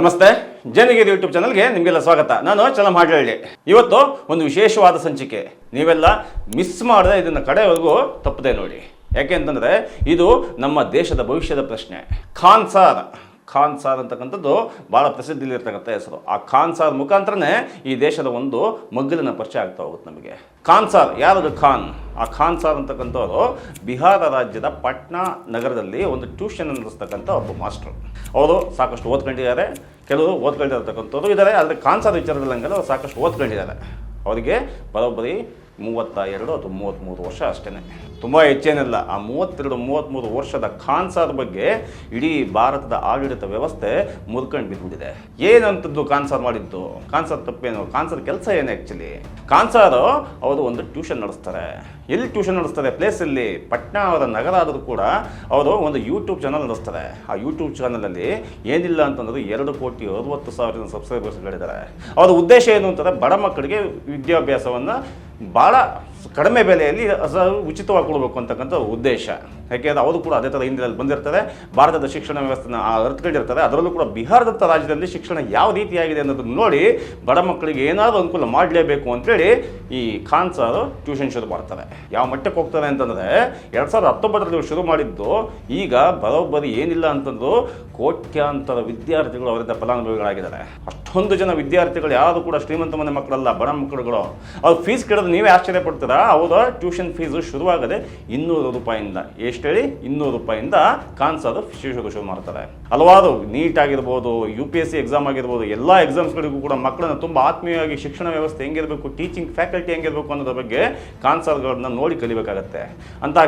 ನಮಸ್ತೆ, ಜೇನಿಗೇರಿ ಯೂಟ್ಯೂಬ್ ಚಾನಲ್ಗೆ ನಿಮಗೆಲ್ಲ ಸ್ವಾಗತ. ನಾನು ಚಲಂ ಹಾಡಳ್ಳಿ. ಇವತ್ತು ಒಂದು ವಿಶೇಷವಾದ ಸಂಚಿಕೆ. ನೀವೆಲ್ಲ ಮಿಸ್ ಮಾಡದೆ ಇದನ್ನು ಕಡೆವರೆಗೂ ತಪ್ಪದೆ ನೋಡಿ. ಯಾಕೆ ಅಂತಂದರೆ ಇದು ನಮ್ಮ ದೇಶದ ಭವಿಷ್ಯದ ಪ್ರಶ್ನೆ. ಖಾನ್ ಸಾರ್ ಅಂತಕ್ಕಂಥದ್ದು ಭಾಳ ಪ್ರಸಿದ್ಧಿಲಿರ್ತಕ್ಕಂಥ ಹೆಸರು. ಆ ಖಾನ್ ಸಾರ್ ಮುಖಾಂತರನೇ ಈ ದೇಶದ ಒಂದು ಮಗ್ಗಲಿನ ಪರಿಚಯ ಆಗ್ತಾ ಹೋಗುತ್ತೆ ನಮಗೆ. ಖಾನ್ ಸಾರ್ ಯಾರದು? ಆ ಖಾನ್ ಸಾರ್ ಅಂತಕ್ಕಂಥವ್ರು ಬಿಹಾರ ರಾಜ್ಯದ ಪಾಟ್ನಾ ನಗರದಲ್ಲಿ ಒಂದು ಟ್ಯೂಷನ್ ನಡೆಸ್ತಕ್ಕಂಥ ಒಬ್ಬ ಮಾಸ್ಟರ್. ಅವರು ಸಾಕಷ್ಟು ಓದ್ಕೊಂಡಿದ್ದಾರೆ, ಕೆಲವರು ಓದ್ಕೊಂಡಿರ್ತಕ್ಕಂಥವ್ರು ಇದ್ದಾರೆ. ಆದರೆ ಖಾನ್ ಸಾರ್ ವಿಚಾರದಲ್ಲಿ ಹಂಗಲ್ಲ, ಅವ್ರು ಸಾಕಷ್ಟು ಓದ್ಕೊಂಡಿದ್ದಾರೆ. ಅವರಿಗೆ ಬರೋಬ್ಬರಿ 32 ಅಥವಾ 33 ವರ್ಷ ಅಷ್ಟೇ, ತುಂಬ ಹೆಚ್ಚೇನಿಲ್ಲ. ಆ 32-33 ವರ್ಷದ ಖಾನ್ ಸಾರ್ ಬಗ್ಗೆ ಇಡೀ ಭಾರತದ ಆಡಳಿತ ವ್ಯವಸ್ಥೆ ಮುರ್ಕೊಂಡು ಬಿದ್ದುಬಿಟ್ಟಿದೆ. ಏನಂತದ್ದು ಖಾನ್ ಸಾರ್ ಮಾಡಿದ್ದು? ಖಾನ್ ಸಾರ್ ತಪ್ಪೇನು? ಖಾನ್ ಸಾರ್ ಕೆಲಸ ಏನು ಆ್ಯಕ್ಚುಲಿ? ಖಾನ್ ಸಾರ್ ಅವರು ಒಂದು ಟ್ಯೂಷನ್ ನಡೆಸ್ತಾರೆ. ಎಲ್ಲಿ ಟ್ಯೂಷನ್ ನಡೆಸ್ತಾರೆ? ಪ್ಲೇಸಲ್ಲಿ ಪಟ್ನಾ ಅವರ ನಗರ ಆದರೂ ಕೂಡ ಅವರು ಒಂದು ಯೂಟ್ಯೂಬ್ ಚಾನಲ್ ನಡೆಸ್ತಾರೆ. ಆ ಯೂಟ್ಯೂಬ್ ಚಾನಲಲ್ಲಿ ಏನಿಲ್ಲ ಅಂತಂದ್ರೆ 2,60,00,000 ಸಬ್ಸ್ಕ್ರೈಬರ್ಸ್ಗಳಿದ್ದಾರೆ. ಅವರ ಉದ್ದೇಶ ಏನು ಅಂತಂದರೆ ಬಡ ಮಕ್ಕಳಿಗೆ ವಿದ್ಯಾಭ್ಯಾಸವನ್ನು ಭಾಳ ಕಡಿಮೆ ಬೆಲೆಯಲ್ಲಿ ಉಚಿತವಾಗಿ ಕೊಡಬೇಕು ಅಂತಕ್ಕಂಥ ಉದ್ದೇಶ. ಯಾಕೆಂದರೆ ಅವರು ಕೂಡ ಅದೇ ಥರ ಹಿಂದಿನಲ್ಲಿ ಬಂದಿರ್ತಾರೆ, ಭಾರತದ ಶಿಕ್ಷಣ ವ್ಯವಸ್ಥೆನ ಅರ್ಥಕೊಂಡಿರ್ತಾರೆ. ಅದರಲ್ಲೂ ಕೂಡ ಬಿಹಾರದಂಥ ರಾಜ್ಯದಲ್ಲಿ ಶಿಕ್ಷಣ ಯಾವ ರೀತಿಯಾಗಿದೆ ಅನ್ನೋದನ್ನು ನೋಡಿ ಬಡ ಮಕ್ಕಳಿಗೆ ಏನಾದರೂ ಅನುಕೂಲ ಮಾಡಲೇಬೇಕು ಅಂತೇಳಿ ಈ ಖಾನ್ ಸಾರ್ ಟ್ಯೂಷನ್ ಶುರು ಮಾಡ್ತಾರೆ. ಯಾವ ಮಟ್ಟಕ್ಕೆ ಹೋಗ್ತಾರೆ ಅಂತಂದರೆ 2019ರಲ್ಲಿ ಶುರು ಮಾಡಿದ್ದು ಈಗ ಬರೋಬ್ಬರಿ ಏನಿಲ್ಲ ಅಂತಂದು ಕೋಟ್ಯಾಂತರ ವಿದ್ಯಾರ್ಥಿಗಳು ಅವರಿಂದ ಫಲಾನುಭವಿಗಳಾಗಿದ್ದಾರೆ. ಅಷ್ಟೊಂದು ಜನ ವಿದ್ಯಾರ್ಥಿಗಳು ಯಾರು ಕೂಡ ಶ್ರೀಮಂತ ಮನೆ ಮಕ್ಕಳಲ್ಲ, ಬಡ ಮಕ್ಕಳುಗಳು. ಅವ್ರು ಫೀಸ್ ಕೇಳಿದ್ರೆ ನೀವೇ ಆಶ್ಚರ್ಯ ಪಡ್ತೀರಾ. ಅವರ ಟ್ಯೂಷನ್ ಫೀಸು ಶುರುವಾಗದೆ 200 ರೂಪಾಯಿಂದ, ಎಷ್ಟು ಹೇಳಿ 200 ರೂಪಾಯಿಂದ ಖಾನ್ ಸಾರ್ ಶುರು ಮಾಡ್ತಾರೆ. ಹಲವಾರು ನೀಟ್ ಆಗಿರ್ಬೋದು, UPSC ಎಕ್ಸಾಮ್ ಆಗಿರ್ಬೋದು, ಎಲ್ಲ ಎಕ್ಸಾಮ್ಸ್ಗಳಿಗೂ ಕೂಡ ಮಕ್ಕಳನ್ನು ತುಂಬ ಆತ್ಮೀಯವಾಗಿ ಶಿಕ್ಷಣ ವ್ಯವಸ್ಥೆ ಹೆಂಗಿರಬೇಕು, ಟೀಚಿಂಗ್ ಫ್ಯಾಕಲ್ಟಿ ಹೆಂಗಿರಬೇಕು ಅನ್ನೋದ್ರ ಬಗ್ಗೆ ಖಾನ್ ಸಾರ್ಗಳನ್ನ ನೋಡಿ ಕಲಿಬೇಕಾಗತ್ತೆ. ಅಂತ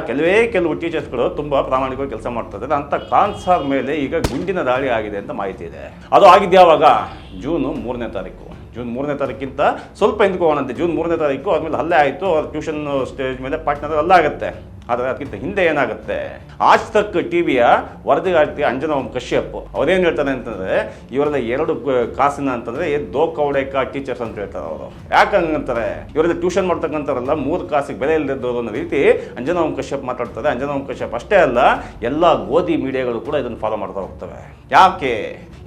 ಕೆಲವು ಟೀಚರ್ಸ್ಗಳು ತುಂಬ ಪ್ರಾಮಾಣಿಕವಾಗಿ ಕೆಲಸ ಮಾಡ್ತಾರೆ. ಅಂತ ಖಾನ್ ಸಾರ್ ಮೇಲೆ ಈಗ ಗುಂಡಿನ ದಾಳಿ ಆಗಿದೆ ಅಂತ ಮಾಹಿತಿ ಇದೆ. ಅದು ಆಗಿದ್ದು ಯಾವಾಗ? ಜೂನ್ 3ನೇ ತಾರೀಕು. ಜೂನ್ 3ನೇ ತಾರೀಕಿಂತ ಸ್ವಲ್ಪ ಹಿಂದಕ್ಕೆ ಹೋಗೋಣಂತೆ. ಜೂನ್ 3ನೇ ತಾರೀಕು ಆದಮೇಲೆ ಹಲ್ಲೆ ಆಯಿತು. ಅವ್ರ ಟ್ಯೂಷನ್ ಸ್ಟೇಜ್ ಮೇಲೆ ಪಾಟ್ನಾದಲ್ಲಿ ಹಲ್ಲೆ ಆಗುತ್ತೆ. ಆದರೆ ಅದಕ್ಕಿಂತ ಹಿಂದೆ ಏನಾಗುತ್ತೆ? ಆಜ್ ತಕ್ ಟಿವಿಯ ವರದಿಗಾರ್ತಿ ಅಂಜನಾ ಕಶ್ಯಪ್ ಅವ್ರೇನು ಹೇಳ್ತಾರೆ ಅಂತಂದರೆ, ಇವರೆಲ್ಲ 2 ಕಾಸಿನ ಅಂತಂದರೆ ದೋ ಕೌಡೆಕ ಟೀಚರ್ಸ್ ಅಂತ ಹೇಳ್ತಾರೆ ಅವರು. ಯಾಕೆ ಹಂಗಂತಾರೆ? ಇವರೆಲ್ಲ ಟ್ಯೂಷನ್ ಮಾಡ್ತಕ್ಕಂಥವ್ರೆಲ್ಲ 3 ಕಾಸಿಗೆ ಬೆಲೆ ಇಲ್ಲದಿದ್ದವರು ಅನ್ನೋ ರೀತಿ ಅಂಜನಾ ಕಶ್ಯಪ್ ಮಾತಾಡ್ತಾರೆ. ಅಂಜನಾ ಕಶ್ಯಪ್ ಅಷ್ಟೇ ಅಲ್ಲ, ಎಲ್ಲ ಗೋಧಿ ಮೀಡಿಯಾಗಳು ಕೂಡ ಇದನ್ನು ಫಾಲೋ ಮಾಡ್ತಾ ಹೋಗ್ತವೆ.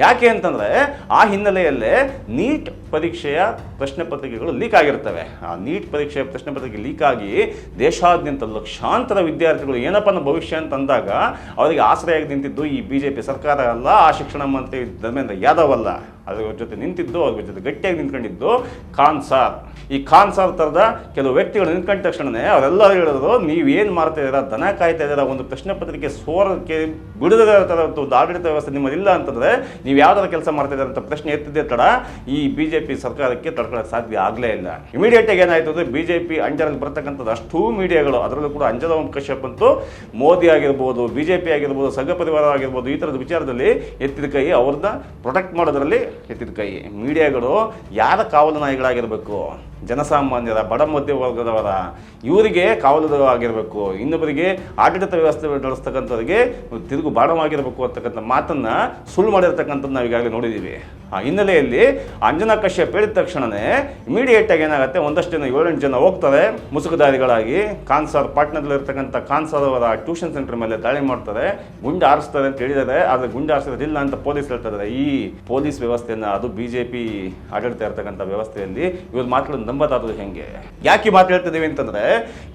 ಯಾಕೆ ಅಂತಂದರೆ ಆ ಹಿನ್ನೆಲೆಯಲ್ಲೇ ನೀಟ್ ಪರೀಕ್ಷೆಯ ಪ್ರಶ್ನೆ ಪತ್ರಿಕೆಗಳು ಲೀಕ್ ಆಗಿರ್ತವೆ. ಆ ನೀಟ್ ಪರೀಕ್ಷೆಯ ಪ್ರಶ್ನೆ ಪತ್ರಿಕೆ ಲೀಕ್ ಆಗಿ ದೇಶಾದ್ಯಂತ ಲಕ್ಷಾಂತರ ವಿದ್ಯಾರ್ಥಿಗಳು ಏನಪ್ಪ ಅನ್ನೋ ಭವಿಷ್ಯ ಅಂತ ಅಂದಾಗ ಅವರಿಗೆ ಆಶ್ರಯವಾಗಿ ನಿಂತಿದ್ದು ಈ BJP ಸರ್ಕಾರ ಅಲ್ಲ, ಆ ಶಿಕ್ಷಣ ಮಂತ್ರಿ ಧರ್ಮೇಂದ್ರ ಯಾದವ್ ಅಲ್ಲ. ಅದ್ರ ಜೊತೆ ನಿಂತಿದ್ದು, ಅವ್ರ ಜೊತೆ ಗಟ್ಟಿಯಾಗಿ ನಿಂತ್ಕೊಂಡಿದ್ದು ಖಾನ್ ಸಾರ್. ಈ ಖಾನ್ ಸಾರ್ ಥರದ ಕೆಲವು ವ್ಯಕ್ತಿಗಳು ನಿಂತ್ಕೊಂಡ ತಕ್ಷಣವೇ ಅವರೆಲ್ಲರೂ ಹೇಳಿದ್ರು, ನೀವೇನು ಮಾಡ್ತಾ ಇದ್ದೀರಾ, ದನ ಕಾಯ್ತಾ ಇದ್ದೀರಾ, ಒಂದು ಪ್ರಶ್ನೆ ಪತ್ರಿಕೆ ಸೋರಕ್ಕೆ ಬಿಡದ ಥರದ್ದು ಒಂದು ಆಡಳಿತ ವ್ಯವಸ್ಥೆ ನಿಮ್ಮದಿಲ್ಲ ಅಂತಂದರೆ ನೀವು ಯಾವ್ದಾರ ಕೆಲಸ ಮಾಡ್ತಾ ಇದ್ದಾರೆ ಅಂತ ಪ್ರಶ್ನೆ ಎತ್ತಿದ್ದೇ ತಡ ಈ BJP ಸರ್ಕಾರಕ್ಕೆ ತಡ್ಕೊಳ್ಳೋಕೆ ಸಾಧ್ಯ ಆಗಲೇ ಇಲ್ಲ. ಇಮಿಡಿಯೇಟಾಗಿ ಏನಾಯಿತು ಅಂದರೆ BJP ಅಂಡರಲ್ಲಿ ಬರ್ತಕ್ಕಂಥದ್ದು ಅಷ್ಟೂ ಮೀಡಿಯಾಗಳು, ಅದರಲ್ಲೂ ಕೂಡ ಅಂಜನಾ ಕಶ್ಯಪ್ ಅಂತೂ ಮೋದಿ ಆಗಿರ್ಬೋದು, BJP ಆಗಿರ್ಬೋದು, ಸಂಘ ಪರಿವಾರ ಆಗಿರ್ಬೋದು, ಈ ಥರದ ವಿಚಾರದಲ್ಲಿ ಎತ್ತಿದ ಕೈ, ಅವ್ರನ್ನ ಪ್ರೊಟೆಕ್ಟ್ ಮಾಡೋದ್ರಲ್ಲಿ ಎತ್ತಿದ ಕೈ. ಮೀಡಿಯಾಗಳು ಯಾರ ಕಾವಲು ನಾಯಿಗಳಾಗಿರಬೇಕು? ಜನಸಾಮಾನ್ಯರ, ಬಡ ಮಧ್ಯವರ್ಗದವರ, ಇವರಿಗೆ ಕಾವಲು ಆಗಿರಬೇಕು. ಇನ್ನೊಬ್ಬರಿಗೆ ಆಡಳಿತ ವ್ಯವಸ್ಥೆ ನಡೆಸ್ತಕ್ಕಂಥವ್ರಿಗೆ ತಿರುಗು ಬಾಣವಾಗಿರಬೇಕು ಅಂತಕ್ಕಂಥ ಮಾತನ್ನು ಸುಳ್ಳು ಮಾಡಿರ್ತಕ್ಕಂಥದ್ದು ನಾವು ಈಗಾಗಲೇ ನೋಡಿದ್ದೀವಿ. ಆ ಹಿನ್ನೆಲೆಯಲ್ಲಿ ಅಂಜನಾ ಕಶ್ಯಪ್ ಹೇಳಿದ ತಕ್ಷಣವೇ ಇಮಿಡಿಯೇಟಾಗಿ ಏನಾಗುತ್ತೆ, ಒಂದಷ್ಟು ಜನ 7-8 ಜನ ಹೋಗ್ತಾರೆ ಮುಸುಕುದಾರಿಗಳಾಗಿ. ಖಾನ್ ಸಾರ್ ಪಾಟ್ನಾದಲ್ಲಿರ್ತಕ್ಕಂಥ ಖಾನ್ ಸಾರ್ ಅವರ ಟ್ಯೂಷನ್ ಸೆಂಟರ್ ಮೇಲೆ ದಾಳಿ ಮಾಡ್ತಾರೆ, ಗುಂಡು ಆರಿಸ್ತಾರೆ ಅಂತ ಹೇಳಿದ್ದಾರೆ. ಆದರೆ ಗುಂಡು ಆರಿಸೋದಿಲ್ಲ ಅಂತ ಪೊಲೀಸ್ ಹೇಳ್ತಾರೆ. ಈ ಪೊಲೀಸ್ ವ್ಯವಸ್ಥೆಯನ್ನು, ಅದು BJP ಆಡಳಿತ ಇರ್ತಕ್ಕಂಥ ವ್ಯವಸ್ಥೆಯಲ್ಲಿ ಇವ್ರು ಮಾತುಗಳನ್ನು ನಂಬದಾದ್ರು ಹೆಂಗೆ? ಯಾಕೆ ಮಾತು ಹೇಳ್ತಿದ್ದೀವಿ ಅಂತಂದರೆ,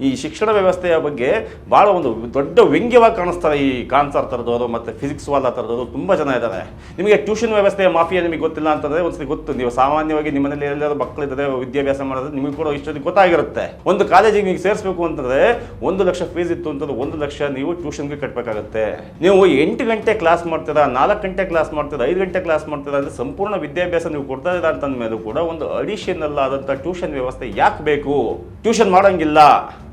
ಈ ಶಿಕ್ಷಣ ವ್ಯವಸ್ಥೆಯ ಬಗ್ಗೆ ಭಾಳ ಒಂದು ದೊಡ್ಡ ವ್ಯಂಗ್ಯವಾಗಿ ಕಾಣಿಸ್ತಾರೆ ಈ ಖಾನ್ ಸಾರ್ ಥರದವರು ಮತ್ತು ಫಿಸಿಕ್ಸ್ ವಾಲಾ ಥರದವರು ತುಂಬ ಜನ ಇದ್ದಾರೆ. ನಿಮಗೆ ಟ್ಯೂಷನ್ ವ್ಯವಸ್ಥೆಯ ಮಾಫಿಯಾ ನಿಮಗೆ ಗೊತ್ತಿಲ್ಲ ಅಂತಂದರೆ ಒಂದ್ಸತಿ ಗೊತ್ತು. ನೀವು ಸಾಮಾನ್ಯವಾಗಿ ನಿಮ್ಮ ಮನೇಲಿ ಎಲ್ಲರೂ ಮಕ್ಕಳಿದ್ದಾರೆ ವಿದ್ಯಾಭ್ಯಾಸ ಮಾಡೋದು ನಿಮಗೆ ಕೂಡ ಇಷ್ಟೊಂದು ಗೊತ್ತಾಗಿರುತ್ತೆ. ಒಂದು ಕಾಲೇಜಿಗೆ ನೀವು ಸೇರಿಸಬೇಕು ಅಂತಂದರೆ 1 ಲಕ್ಷ ಫೀಸ್ ಇತ್ತು ಅಂತಂದ್ರೆ 1 ಲಕ್ಷ ನೀವು ಟ್ಯೂಷನ್ಗೆ ಕಟ್ಟಬೇಕಾಗುತ್ತೆ. ನೀವು 8 ಗಂಟೆ ಕ್ಲಾಸ್ ಮಾಡ್ತೀರಾ, 4 ಗಂಟೆ ಕ್ಲಾಸ್ ಮಾಡ್ತೀರಾ, 5 ಗಂಟೆ ಕ್ಲಾಸ್ ಮಾಡ್ತೀರಾ ಅಂದರೆ ಸಂಪೂರ್ಣ ವಿದ್ಯಾಭ್ಯಾಸ ನೀವು ಕೊಡ್ತಾ ಇದ್ದೀರಾ ಅಂತಂದ ಮೇಲೂ ಕೂಡ ಒಂದು ಅಡಿಷನಲ್ ಆದಂಥ ಟ್ಯೂಷನ್ ವ್ಯವಸ್ಥೆ ಯಾಕೆ ಬೇಕು? ಟ್ಯೂಷನ್ ಮಾಡೋಂಗಿಲ್ಲ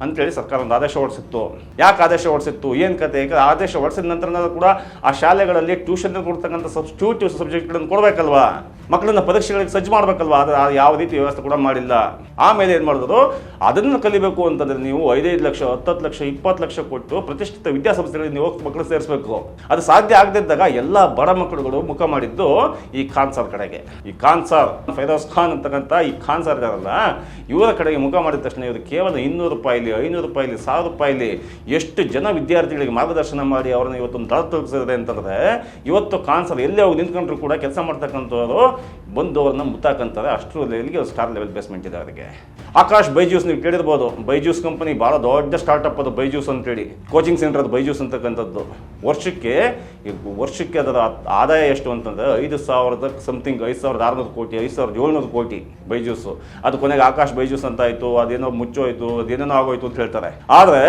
ಅಂತೇಳಿ ಸರ್ಕಾರ ಒಂದು ಆದೇಶ ಹೊರಡಿಸಿತ್ತು. ಯಾಕೆ ಆದೇಶ ಹೊರಡಿಸಿತ್ತು, ಏನು ಕತೆ? ಈಗ ಆದೇಶ ಹೊರಡಿಸಿದ ನಂತರ ಕೂಡ ಆ ಶಾಲೆಗಳಲ್ಲಿ ಟ್ಯೂಷನ್ ಕೊಡ್ತಕ್ಕಂಥ ಸಬ್ಸ್ಟಿಟ್ಯೂಟಿವ್ ಸಬ್ಜೆಕ್ಟ್ಗಳನ್ನು ಕೊಡಬೇಕಲ್ವಾ? ಮಕ್ಕಳನ್ನ ಪರೀಕ್ಷೆಗಳಿಗೆ ಸಜ್ಜು ಮಾಡಬೇಕಲ್ವಾ, ಅದು ಯಾವ ರೀತಿ ವ್ಯವಸ್ಥೆ ಕೂಡ ಮಾಡಿಲ್ಲ. ಆಮೇಲೆ ಏನು ಮಾಡಿದ್ರು, ಅದನ್ನು ಕಲಿಬೇಕು ಅಂತಂದರೆ ನೀವು 5 ಲಕ್ಷ 10 ಲಕ್ಷ 20 ಲಕ್ಷ ಕೊಟ್ಟು ಪ್ರತಿಷ್ಠಿತ ವಿದ್ಯಾಸಂಸ್ಥೆಗಳಿಗೆ ನೀವು ಮಕ್ಕಳು ಸೇರಿಸಬೇಕು. ಅದು ಸಾಧ್ಯ ಆಗದಿದ್ದಾಗ ಎಲ್ಲ ಬಡ ಮಕ್ಕಳುಗಳು ಮುಖ ಮಾಡಿದ್ದು ಈ ಖಾನ್ ಸರ್ ಕಡೆಗೆ. ಈ ಖಾನ್ ಸರ್, ಫೈರೋಜ್ ಖಾನ್ ಅಂತಕ್ಕಂಥ ಈ ಖಾನ್ ಸರ್ ಇದಾರಲ್ಲ, ಇವರ ಕಡೆಗೆ ಮುಖ ಮಾಡಿದ ತಕ್ಷಣ ಇವರು ಕೇವಲ 200 ರೂಪಾಯಿಲಿ 500 ರೂಪಾಯಿಲಿ 1000 ರೂಪಾಯಿಲಿ ಎಷ್ಟು ಜನ ವಿದ್ಯಾರ್ಥಿಗಳಿಗೆ ಮಾರ್ಗದರ್ಶನ ಮಾಡಿ ಅವರನ್ನು ಇವತ್ತೊಂದು ದಳ ತಲುಪಿಸಿದೆ ಅಂತಂದರೆ, ಇವತ್ತು ಖಾನ್ ಸರ್ ಎಲ್ಲೇ ಹೋಗಿ ನಿಂತ್ಕೊಂಡ್ರು ಕೂಡ ಕೆಲಸ ಮಾಡ್ತಕ್ಕಂಥವ್ರು ಬಂದು ಅವ್ರನ್ನ ಮುತ್ತಾಕಂತಾರೆ. ಅಷ್ಟರ ಲೆವೆಲ್ಗೆ ಸ್ಟಾರ್ ಲೆವೆಲ್ ಬೇಸ್ಮೆಂಟ್ ಇದೆ ಅವರಿಗೆ. ಆಕಾಶ್ ಬೈಜೂಸ್ ನೀವು ಕೇಳಿರ್ಬೋದು, ಬೈಜೂಸ್ ಕಂಪನಿ ಭಾಳ ದೊಡ್ಡ ಸ್ಟಾರ್ಟಪ್ ಅದು ಬೈಜೂಸ್ ಅಂತೇಳಿ, ಕೋಚಿಂಗ್ ಸೆಂಟರ್ ಅದು ಬೈಜೂಸ್ ಅಂತಕ್ಕಂಥದ್ದು. ವರ್ಷಕ್ಕೆ ಅದರ ಆದಾಯ ಎಷ್ಟು ಅಂತಂದರೆ 5,000 ಸಮಥಿಂಗ್, 5,600 ಕೋಟಿ 5,700 ಕೋಟಿ ಬೈಜೂಸು. ಅದು ಕೊನೆಗೆ ಆಕಾಶ್ ಬೈಜೂಸ್ ಅಂತ ಆಯಿತು, ಅದೇನೋ ಮುಚ್ಚೋಯ್ತು, ಅದೇನೇನೋ ಆಗೋಯ್ತು ಅಂತ ಹೇಳ್ತಾರೆ. ಆದರೆ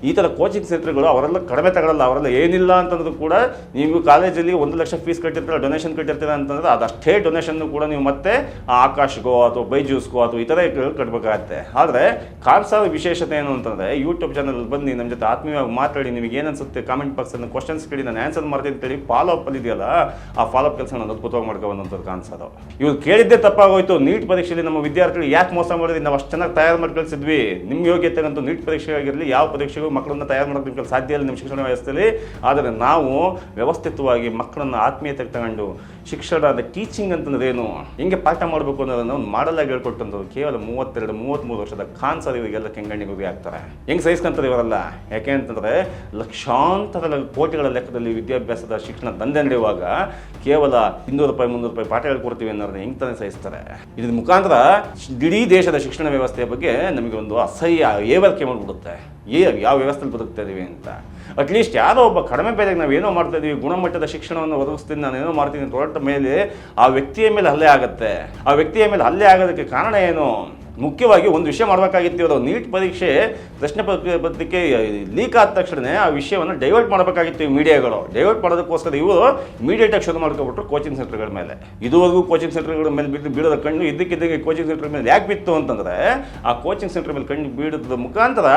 ಈ ಥರ ಕೋಚಿಂಗ್ ಸೆಂಟರ್ಗಳು ಅವರೆಲ್ಲ ಕಡಿಮೆ ತಗೊಳ್ಳಲ್ಲ. ಅವರೆಲ್ಲ ಏನಿಲ್ಲ ಅಂತಂದ್ರೂ ಕೂಡ ನೀವು ಕಾಲೇಜಲ್ಲಿ 1 ಲಕ್ಷ ಫೀಸ್ ಕಟ್ಟಿರ್ತೀರ, ಡೊನೇಷನ್ ಕಟ್ಟಿರ್ತೀರ ಅಂತಂದರೆ ಅದಷ್ಟೇ ಡೊನೇಷನ್ನು ಕೂಡ ನೀವು ಮತ್ತೆ ಆಕಾಶ್ಗೋ ಅಥವಾ ಬೈಜೂಸ್ಗೋ ಅಥವಾ ಈ ಥರ ಕಟ್ಟಬೇಕಾಗತ್ತೆ. ಆದರೆ ಖಾನ್ ಸರ್ ವಿಶೇಷತೆ ಏನು ಅಂತಂದರೆ, ಯೂಟ್ಯೂಬ್ ಚಾನಲ್ ಬಂದು ನಮ್ಮ ಜೊತೆ ಆತ್ಮೀಯವಾಗಿ ಮಾತಾಡಿ ನಿಮಗೆ ಏನು ಅನ್ಸುತ್ತೆ ಕಾಮೆಂಟ್ ಬಾಕ್ಸಲ್ಲಿ ಕ್ವಶನ್ಸ್ ಕೇಳಿ ನಾನು ಆನ್ಸರ್ ಮಾಡ್ತೀನಿ ಅಂತೇಳಿ ಫಾಲೋ ಅಪ್ ಇದೆಯಲ್ಲ, ಆ ಫಾಲೋ ಅಪ್ ಕೆಲಸ ನಾನು ಅದ್ಭುತವಾಗಿ ಮಾಡ್ಕೊಂಬಂದಂಥದ್ದು ಖಾನ್ ಸರ್. ಇವ್ರು ಕೇಳಿದ್ದೇ ತಪ್ಪಾಗೋಯ್ತು. ನೀಟ್ ಪರೀಕ್ಷೆಯಲ್ಲಿ ನಮ್ಮ ವಿದ್ಯಾರ್ಥಿಗಳು ಯಾಕೆ ಮೋಸ ಮಾಡಿದ್ವಿ, ನಾವು ಅಷ್ಟು ಚೆನ್ನಾಗಿ ತಯಾರು ಮಾಡಿ ಕಳಿಸಿದ್ವಿ. ನಿಮ್ಮ ಯೋಗ್ಯತೆ ಅಂತೂ ನೀಟ್ ಪರೀಕ್ಷೆ ಆಗಿರಲಿ ಯಾವ ಪರೀಕ್ಷೆಗೂ ಮಕ್ಕಳನ್ನ ತಯಾರು ಮಾಡೋದಕ್ಕೆ ಸಾಧ್ಯ ಇಲ್ಲ ನಿಮ್ಮ ಶಿಕ್ಷಣ ವ್ಯವಸ್ಥೆಯಲ್ಲಿ. ಆದರೆ ನಾವು ವ್ಯವಸ್ಥಿತವಾಗಿ ಮಕ್ಕಳನ್ನು ಆತ್ಮೀಯತೆಗೆ ತಗೊಂಡು ಶಿಕ್ಷಣ ಟೀಚಿಂಗ್ ಅಂತಂದ್ರೆ ಏನು, ಹೆಂಗೆ ಪಾಠ ಮಾಡಬೇಕು ಅನ್ನೋದನ್ನು ಒಂದು ಮಾಡಲಾಗಿ ಹೇಳ್ಕೊಟ್ಟಂಥದ್ದು ಕೇವಲ 32-33 ವರ್ಷದ ಖಾನ್ ಸರ್ ಇವರಿಗೆಲ್ಲ ಕೆಂಗಣ್ಣಿಗೆ ಗುರಿ ಆಗ್ತಾರೆ. ಹೆಂಗೆ ಸಹಿಸ್ಕೊಂತಾರೆ ಇವರೆಲ್ಲ? ಯಾಕೆ ಅಂತಂದರೆ ಲಕ್ಷಾಂತರ ಕೋಟಿಗಳ ಲೆಕ್ಕದಲ್ಲಿ ವಿದ್ಯಾಭ್ಯಾಸದ ಶಿಕ್ಷಣ ದಂಧೆ ನಡೆಯುವಾಗ ಕೇವಲ 200 ರೂಪಾಯಿ 300 ರೂಪಾಯಿ ಪಾಠ ಹೇಳ್ಕೊಡ್ತೀವಿ ಅನ್ನೋದನ್ನ ಹೆಂಗೆ ತಾನೇ ಸಹಿಸ್ತಾರೆ? ಇದ್ರ ಮುಖಾಂತರ ಇಡೀ ದೇಶದ ಶಿಕ್ಷಣ ವ್ಯವಸ್ಥೆಯ ಬಗ್ಗೆ ನಮಗೆ ಒಂದು ಅಸಹ್ಯ ಏವರಿಕೆ ಮಾಡಿಬಿಡುತ್ತೆ. ಯಾವ ವ್ಯವಸ್ಥೆಯಲ್ಲಿ ಬದುಕ್ತಾ ಇದೀವಿ ಅಂತ. ಅಟ್ಲೀಸ್ಟ್ ಯಾರೋ ಒಬ್ಬ ಕಡಿಮೆ ಬೆಲೆಗೆ ನಾವೇನೋ ಮಾಡ್ತಾ ಇದೀವಿ, ಗುಣಮಟ್ಟದ ಶಿಕ್ಷಣವನ್ನು ಒದಗಿಸ್ತೀನಿ, ನಾನೇನೋ ಮಾಡ್ತೀನಿ ಅಂತ ಹೊರಟ ಮೇಲೆ ಆ ವ್ಯಕ್ತಿಯ ಮೇಲೆ ಹಲ್ಲೆ ಆಗುತ್ತೆ. ಆ ವ್ಯಕ್ತಿಯ ಮೇಲೆ ಹಲ್ಲೆ ಆಗೋದಕ್ಕೆ ಕಾರಣ ಏನು? ಮುಖ್ಯವಾಗಿ ಒಂದು ವಿಷಯ ಮಾಡಬೇಕಾಗಿತ್ತು. ಇವರು ನೀಟ್ ಪರೀಕ್ಷೆ ಪ್ರಶ್ನೆ ಪತ್ರಿಕೆ ಲೀಕ್ ಆದ ತಕ್ಷಣ ಆ ವಿಷಯವನ್ನು ಡೈವರ್ಟ್ ಮಾಡಬೇಕಾಗಿತ್ತು. ಮೀಡಿಯಾಗಳು ಡೈವರ್ಟ್ ಮಾಡೋದಕ್ಕೋಸ್ಕರ ಇವರು ಇಮಿಡಿಯೇಟಾಗಿ ಶುರು ಮಾಡ್ಕೊಬಿಟ್ರು ಕೋಚಿಂಗ್ ಸೆಂಟರ್ಗಳ ಮೇಲೆ. ಇದುವರೆಗೂ ಕೋಚಿಂಗ್ ಸೆಂಟರ್ಗಳ ಮೇಲೆ ಬೀಳೋದ ಕಣ್ಣು ಇದ್ದಕ್ಕಿದ್ದಂಗೆ ಕೋಚಿಂಗ್ ಸೆಂಟರ್ ಮೇಲೆ ಯಾಕೆ ಬಿತ್ತು ಅಂತಂದರೆ, ಆ ಕೋಚಿಂಗ್ ಸೆಂಟರ್ ಮೇಲೆ ಕಣ್ಣು ಬೀಳೋದ ಮುಖಾಂತರ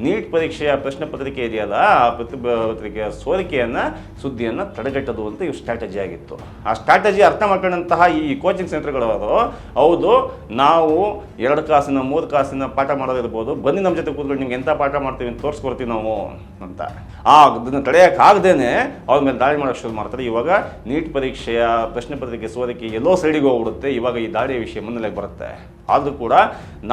ನೀಟ್ ಪರೀಕ್ಷೆಯ ಪ್ರಶ್ನೆ ಪತ್ರಿಕೆ ಇದೆಯಲ್ಲ, ಆ ಪತ್ರಿಕೆಯ ಸೋರಿಕೆಯನ್ನು ಸುದ್ದಿಯನ್ನು ತಡೆಗಟ್ಟೋದು ಅಂತ ಇವ್ರ ಸ್ಟ್ರಾಟಜಿ ಆಗಿತ್ತು. ಆ ಸ್ಟ್ರಾಟಜಿ ಅರ್ಥ ಮಾಡ್ಕೊಂಡಂತಹ ಈ ಕೋಚಿಂಗ್ ಸೆಂಟರ್ಗಳವರು, ಹೌದು ನಾವು 2 ಕಾಸಿನ 3 ಕಾಸಿನ ಪಾಠ ಮಾಡೋದಿರ್ಬೋದು, ಬನ್ನಿ ನಮ್ಮ ಜೊತೆ ಕೂತ್ಕೊಂಡು ನಿಮ್ಗೆ ಎಂಥ ಪಾಠ ಮಾಡ್ತೀವಿ ಅಂತ ತೋರಿಸ್ಕೊಡ್ತೀವಿ ನಾವು ಅಂತ ಅದನ್ನು ತಡೆಯೋಕ್ಕಾಗ್ದೇನೆ ಅವ್ರ ಮೇಲೆ ದಾಳಿ ಮಾಡೋಕ್ಕೆ ಶುರು ಮಾಡ್ತಾರೆ. ಇವಾಗ ನೀಟ್ ಪರೀಕ್ಷೆಯ ಪ್ರಶ್ನೆ ಪತ್ರಿಕೆ ಸೋರಿಕೆ ಎಲ್ಲೋ ಸೈಡಿಗೆ ಹೋಗ್ಬಿಡುತ್ತೆ. ಇವಾಗ ಈ ದಾಳಿಯ ವಿಷಯ ಮುನ್ನೆಲೆಗೆ ಬರುತ್ತೆ. ಆದರೂ ಕೂಡ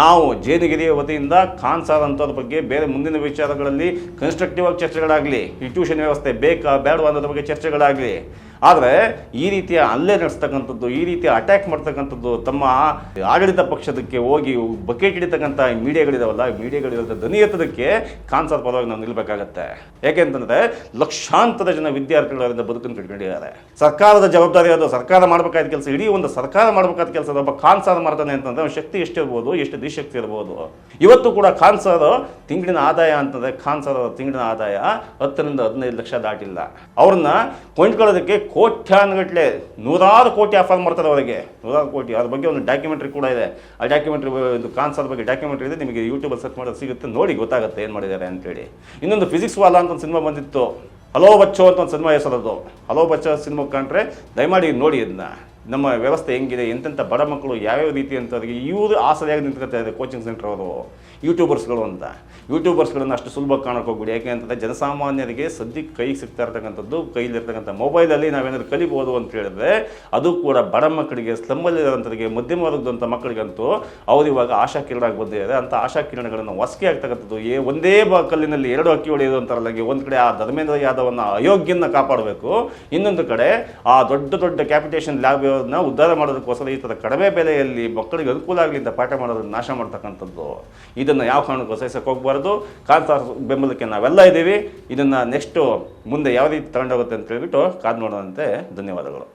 ನಾವು ಜೇನಿಗಿರಿಯ ವತಿಯಿಂದ ಖಾನ್ ಸರ್ ಅಂಥವ್ರ ಬಗ್ಗೆ ಬೇರೆ ಮುಂದಿನ ವಿಚಾರಗಳಲ್ಲಿ ಕನ್ಸ್ಟ್ರಕ್ಟಿವ್ ಆಗಿ ಚರ್ಚೆಗಳಾಗಲಿ, ಈ ಟ್ಯೂಷನ್ ವ್ಯವಸ್ಥೆ ಬೇಕಾ ಬೇಡವಾ ಅನ್ನೋದ್ರ ಬಗ್ಗೆ ಚರ್ಚೆಗಳಾಗಲಿ. ಆದರೆ ಈ ರೀತಿಯ ಹಲ್ಲೆ ನಡೆಸ್ತಕ್ಕಂಥದ್ದು, ಈ ರೀತಿಯ ಅಟ್ಯಾಕ್ ಮಾಡ್ತಕ್ಕಂಥದ್ದು, ತಮ್ಮ ಆಡಳಿತ ಪಕ್ಷದಕ್ಕೆ ಹೋಗಿ ಬಕೆಟ್ ಹಿಡಿತಕ್ಕಂಥ ಮೀಡಿಯಾಗಳಿದಾವಲ್ಲ, ಮೀಡಿಯಾಗಳಿರೋದ ಧ್ವನಿ ಎತ್ತೋದಕ್ಕೆ ಖಾನ್ ಸರ್ ಪರವಾಗಿ ನಾವು ನಿಲ್ಲಬೇಕಾಗತ್ತೆ. ಯಾಕೆಂತಂದರೆ ಲಕ್ಷಾಂತರ ಜನ ವಿದ್ಯಾರ್ಥಿಗಳಿಂದ ಬದುಕನ್ನು ಕಟ್ಕೊಂಡಿದ್ದಾರೆ. ಸರ್ಕಾರದ ಜವಾಬ್ದಾರಿ ಅದು, ಸರ್ಕಾರ ಮಾಡಬೇಕಾದ ಕೆಲಸ, ಇಡೀ ಒಂದು ಸರ್ಕಾರ ಮಾಡಬೇಕಾದ ಕೆಲಸ ಒಬ್ಬ ಖಾನ್ ಸರ್ ಮಾಡ್ತಾನೆ ಅಂತಂದರೆ ಅವನ ಶಕ್ತಿ ಎಷ್ಟಿರ್ಬೋದು, ಎಷ್ಟು ದಿಶಕ್ತಿ ಇರ್ಬೋದು. ಇವತ್ತು ಕೂಡ ಖಾನ್ ಸರ್ ತಿಂಗಳಿನ ಆದಾಯ ಅಂತಂದರೆ, ಖಾನ್ ಸರ್ ತಿಂಗಳಿನ ಆದಾಯ 10-15 ಲಕ್ಷ ದಾಟಿಲ್ಲ. ಅವ್ರನ್ನ ಕೊಂಡ್ಕೊಳ್ಳೋದಕ್ಕೆ ಕೋಟ್ಯಾನುಗಟ್ಟಲೆ 100 ಕೋಟಿ ಆಫರ್ ಮಾಡ್ತಾರೆ ಅವರಿಗೆ, 100 ಕೋಟಿ. ಅದ್ರ ಬಗ್ಗೆ ಒಂದು ಡಾಕ್ಯುಮೆಂಟ್ರಿ ಕೂಡ ಇದೆ. ಆ ಡಾಕ್ಯುಮೆಂಟ್ರಿ ಖಾನ್ ಸರ್ ಬಗ್ಗೆ ಡಾಕ್ಯುಮೆಂಟ್ರಿ ಇದೆ, ನಿಮಗೆ ಯೂಟ್ಯೂಬಲ್ಲಿ ಸರ್ಚ್ ಮಾಡೋದು ಸಿಗುತ್ತೆ, ನೋಡಿ ಗೊತ್ತಾಗುತ್ತೆ ಏನು ಮಾಡಿದ್ದಾರೆ ಅಂತೇಳಿ. ಇನ್ನೊಂದು ಫಿಸಿಕ್ಸ್ ವಾಲಾ ಅಂತ ಒಂದು ಸಿನಿಮಾ ಬಂದಿತ್ತು, ಹಲೋ ಬಚ್ಚೋ ಅಂತ ಒಂದು ಸಿನಿಮಾ ಹೆಸರದು. ಹಲೋ ಬಚ್ಚೋ ಸಿನಿಮಾ ಕಂಡ್ರೆ ದಯಮಾಡಿ ನೋಡಿ ಅದನ್ನ. ನಮ್ಮ ವ್ಯವಸ್ಥೆ ಹೆಂಗಿದೆ, ಎಂತೆಂಥ ಬಡ ಮಕ್ಕಳು ಯಾವ್ಯಾವ ರೀತಿ ಅಂತ ಅವರಿಗೆ ಇವರು ಆಸರೆಯಾಗಿ ನಿಂತ್ಕೊಳ್ತಾ ಇದೆ ಕೋಚಿಂಗ್ ಸೆಂಟರ್ ಅವರು, ಯೂಟ್ಯೂಬರ್ಸ್ಗಳು ಅಂತ. ಯೂಟ್ಯೂಬರ್ಸ್ಗಳನ್ನು ಅಷ್ಟು ಸುಲಭ ಕಾಣಕ್ಕೆ ಹೋಗ್ಬಿಡಿ. ಯಾಕೆ ಅಂತಂದರೆ ಜನಸಾಮಾನ್ಯರಿಗೆ ಸದ್ಯಕ್ಕೆ ಕೈಗೆ ಸಿಗ್ತಾ ಇರ್ತಕ್ಕಂಥದ್ದು, ಕೈಲಿರ್ತಕ್ಕಂಥ ಮೊಬೈಲಲ್ಲಿ ನಾವೇನಾದ್ರು ಕಲಿಬೋದು ಅಂತ ಹೇಳಿದ್ರೆ, ಅದು ಕೂಡ ಬಡ ಮಕ್ಕಳಿಗೆ, ಸ್ಲಮ್ಮಲ್ಲಿರೋಂಥವ್ರಿಗೆ, ಮಧ್ಯಮ ವರ್ಗದಂಥ ಮಕ್ಕಳಿಗಂತೂ ಅವ್ರು ಇವಾಗ ಆಶಾ ಕಿರಣಾಗಿ ಬಂದಿದ್ದಾರೆ. ಅಂಥ ಆಶಾ ಕಿರಣಗಳನ್ನು ಹೊಸಕೆ ಆಗ್ತಕ್ಕಂಥದ್ದು, ಒಂದೇ ಕಲ್ಲಿನಲ್ಲಿ 2 ಹಕ್ಕಿ ಹೊಡೆಯೋದು ಅಂತಾರಲ್ಲ, ಒಂದು ಕಡೆ ಆ ಧರ್ಮೇಂದ್ರ ಯಾದವನ್ನ ಅಯೋಗ್ಯನ ಕಾಪಾಡಬೇಕು, ಇನ್ನೊಂದು ಕಡೆ ಆ ದೊಡ್ಡ ದೊಡ್ಡ ಕ್ಯಾಪಿಟೇಷನ್ ಲ್ಯಾಬ್ ಉದ್ಧಾರ ಮಾಡೋದಕ್ಕೋಸ್ಕರ ಈ ಥರ ಕಡಿಮೆ ಬೆಲೆಯಲ್ಲಿ ಮಕ್ಕಳಿಗೆ ಅನುಕೂಲ ಆಗಲಿ ಅಂತ ಪಾಠ ಮಾಡೋದನ್ನು ನಾಶ ಮಾಡ್ತಕ್ಕಂಥದ್ದು. ಇದನ್ನು ಯಾವ ಕಾರಣಕ್ಕೂ ಸಹಿಸಕ್ಕೆ ಹೋಗಬಾರ್ದು. ಖಾನ್ ಸರ್ ಬೆಂಬಲಕ್ಕೆ ನಾವೆಲ್ಲ ಇದ್ದೀವಿ. ಇದನ್ನು ನೆಕ್ಸ್ಟು ಮುಂದೆ ಯಾವ ರೀತಿ ತಗೊಂಡೋಗುತ್ತೆ ಅಂತ ಹೇಳ್ಬಿಟ್ಟು ಕಾದು ನೋಡೋದಂತೆ. ಧನ್ಯವಾದಗಳು.